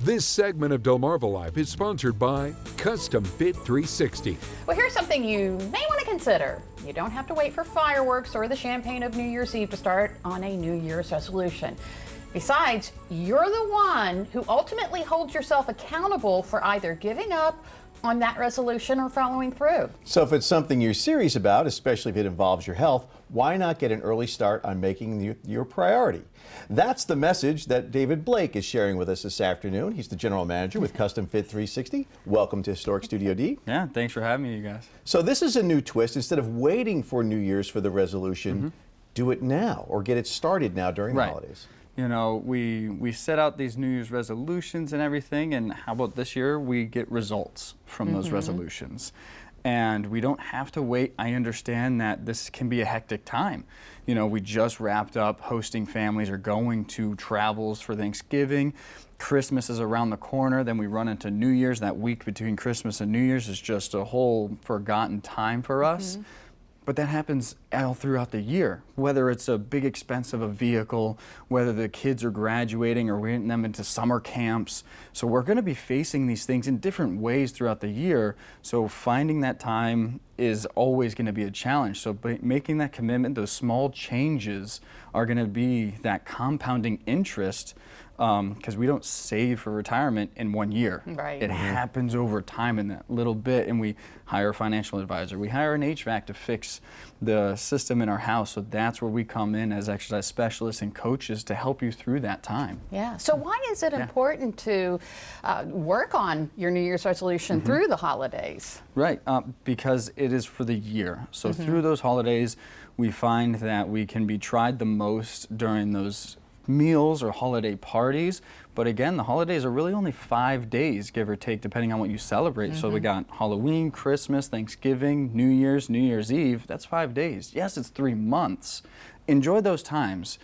This segment of DelmarvaLife is sponsored by CustomFit360. Well, here's something you may want to consider. You don't have to wait for fireworks or the champagne of New Year's Eve to start on a New Year's resolution. Besides, you're the one who ultimately holds yourself accountable for either giving up on that resolution or following through. So if it's something you're serious about, especially if it involves your health, why not get an early start on making your priority? That's the message that David Blake is sharing with us this afternoon. He's the general manager with CustomFit360. Welcome to Historic Studio D. Yeah, thanks for having me, you guys. So this is a new twist. Instead of waiting for New Year's for the resolution, do it now or get it started now during the holidays. You know, we set out these New Year's resolutions and everything, and how about this year we get results from those resolutions. And we don't have to wait. I understand that this can be a hectic time. You know, we just wrapped up hosting families or going to travels for Thanksgiving. Christmas is around the corner, then we run into New Year's. That week between Christmas and New Year's is just a whole forgotten time for us. But that happens all throughout the year, whether it's a big expense of a vehicle, whether the kids are graduating or we're getting them into summer camps. So we're going to be facing these things in different ways throughout the year. So finding that time is always going to be a challenge. So making that commitment, those small changes are going to be that compounding interest, because we don't save for retirement in 1 year. Right. It happens over time in that little bit, and we hire a financial advisor. We hire an HVAC to fix the system in our house, so that's where we come in as exercise specialists and coaches to help you through that time. Yeah, so why is it important to work on your New Year's resolution through the holidays? Right, because it is for the year. So through those holidays, we find that we can be tried the most during those meals or holiday parties. But again, the holidays are really only 5 days, give or take, depending on what you celebrate. So we got Halloween, Christmas, Thanksgiving, New Year's Eve. That's 5 days. Yes, it's 3 months. Enjoy those times.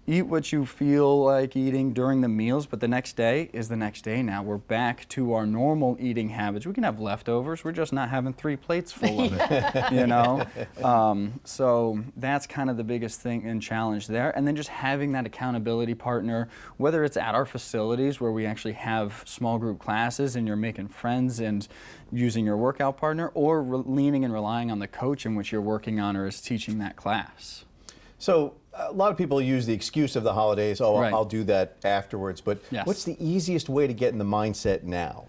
Eat what you feel like eating during the meals, but the next day is the next day now. We're back to our normal eating habits. We can have leftovers. We're just not having 3 plates full of it, you know? So that's kind of the biggest thing and challenge there. And then just having that accountability partner, whether it's at our facilities where we actually have small group classes and you're making friends and using your workout partner, or leaning and relying on the coach in which you're working on or is teaching that class. So a lot of people use the excuse of the holidays, oh, I'll do that afterwards. But what's the easiest way to get in the mindset now?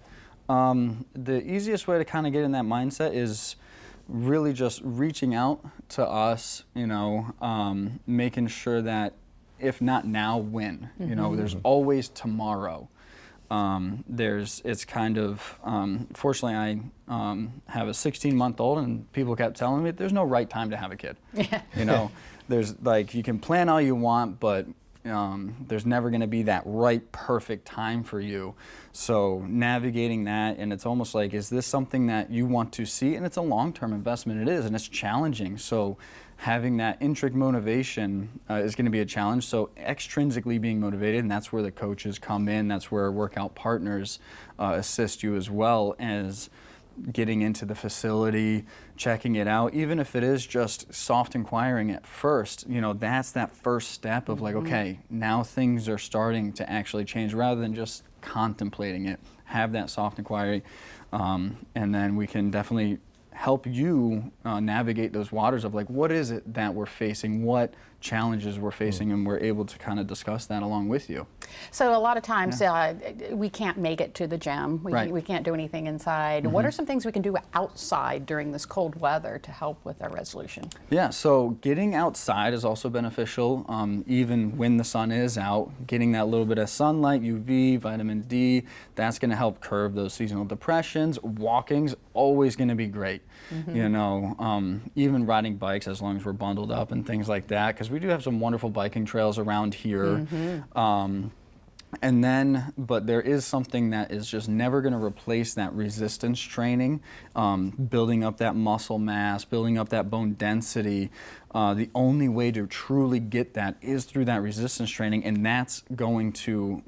The easiest way to kind of get in that mindset is really just reaching out to us, you know, making sure that if not now, when? You know, there's always tomorrow. It's kind of, fortunately I have a 16-month-old and people kept telling me there's no right time to have a kid. You know, there's like, you can plan all you want, but there's never going to be that right, perfect time for you. So navigating that, and it's almost like, is this something that you want to see? And it's a long-term investment, it is, and it's challenging. So having that intrinsic motivation is going to be a challenge. So extrinsically being motivated, and that's where the coaches come in, that's where workout partners assist you as well as getting into the facility, checking it out, even if it is just soft inquiring at first, you know, that's that first step of like, okay, now things are starting to actually change rather than just contemplating it. Have that soft inquiry, and then we can definitely help you navigate those waters of like, what is it that we're facing, what challenges we're facing, and we're able to kind of discuss that along with you. So a lot of times we can't make it to the gym. We can't do anything inside. What are some things we can do outside during this cold weather to help with our resolution? Yeah, so getting outside is also beneficial, even when the sun is out. Getting that little bit of sunlight, UV, vitamin D, that's going to help curb those seasonal depressions. Walking's always going to be great. You know, even riding bikes as long as we're bundled up and things like that, because we do have some wonderful biking trails around here. And then, but there is something that is just never going to replace that resistance training, building up that muscle mass, building up that bone density. The only way to truly get that is through that resistance training, and that's going to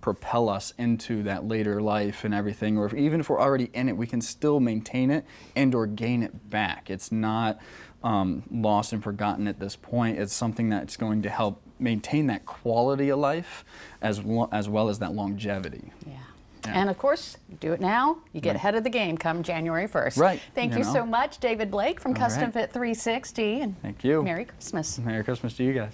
propel us into that later life and everything. Or even if we're already in it, we can still maintain it and or gain it back. It's not lost and forgotten at this point. It's something that's going to help maintain that quality of life as well as that longevity. Yeah. Yeah. And of course, do it now. You get Right. ahead of the game come January 1st. Right. Thank you so much, David Blake from All right. CustomFit360. And Thank you. Merry Christmas. Merry Christmas to you guys.